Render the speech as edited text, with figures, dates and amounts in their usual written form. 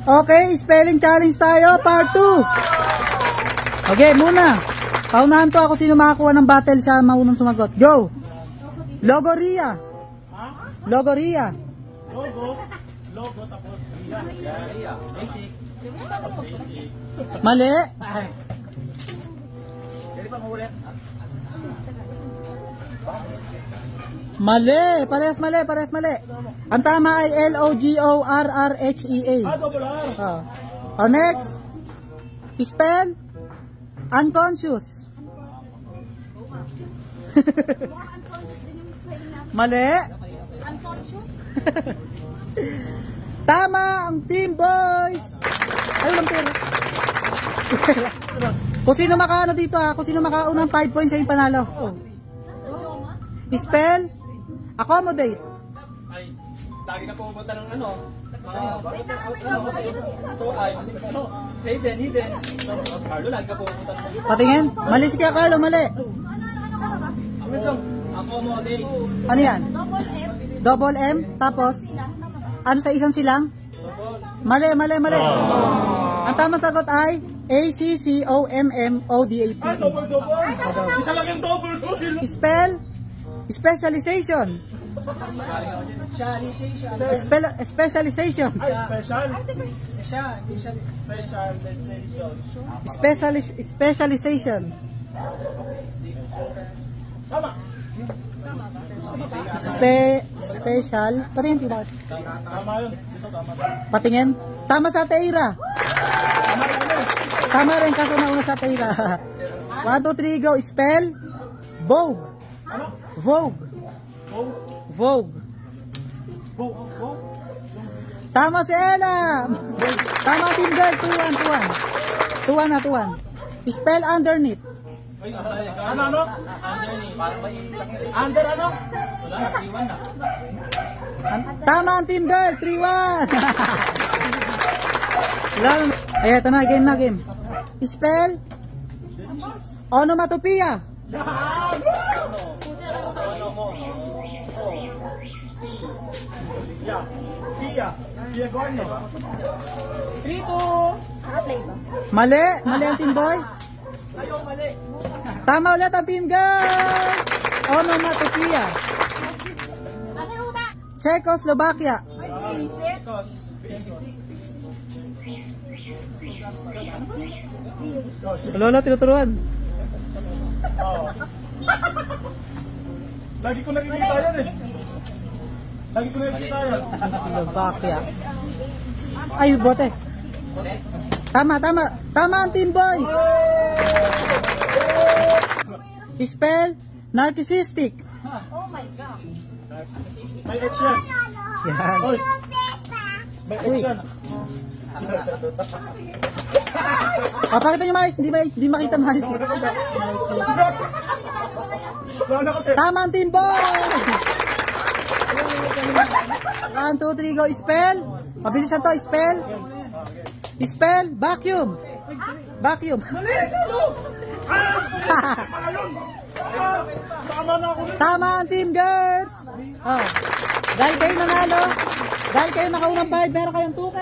Okay, spelling challenge tayo, part 2. Okay, muna. Paunahan to ako sino makakuha ng battle, siya maunang sumagot. Go! Logoria. Logoria. Logo tapos Ria. Basic. Mali. Pwede pa maulit? Mali. Parehas mali. Ang tama ay L-O-G-O-R-R-H-E-A. Double R. Oh, next. Spell. Unconscious. Mali. Unconscious? Tama ang team boys. Ay, walang pera. Kung sino makaano dito kung sino makaunang 5 points siya yung panalo. Spell. Accommodate. Ay, lagi na pumunta ng ano. Hidden. So, Carlo, lagi ka pumunta ng Patingin. Mali si Kuya Carlo, mali. accommodate. Ano yan? Double M. Double M. Tapos, ano sa isang silang? Mali. Ang tamang sagot ay A-C-C-O-M-M-O-D-A-T. Double. Isa lang yung double ko sila. Spell. Specialization. Specialization. Ay, Specialization. Tama. Special. Patingin, diba? Tama yun. Dito tama. Patingin. Tama sa Teira. Tama rin kaso nauna sa Teira. 1, 2, 3, go. Spell. Vogue. Ano? Vogue. Vogue. Tama si Ella. Tama team girl. 2-1. 2-1. Spell underneath. Ano? Under ano? Wala na, 3-1 na. Tama ang team girl. 3-1. Ay, ito na. Game. Spell. Onomatopoeia. Pia Gorno. 3-2. Mali ang team boy. Ayaw, mali. Tama ulit ang team girl. Onomatopoeia. Ano yung una? Czechoslovakia. Ay, visit. Lola, tinuturuan. Lagi ko nakikita yan eh. Slovakia. Ay, bote. Tama ang team boys. Spell narcissistic. Oh my God. May H yan. Yan. Oy. May H yan. Pakita nyo mais, hindi makita mais. Tama ang team boys. 1, 2, 3, go. Spell. Mabilisan to, spell. Spell, vacuum. Vacuum. Tama ang team girls. Oh. Dahil kayo nanalo, dahil kayo nakaunang 5, meron kayong 2K.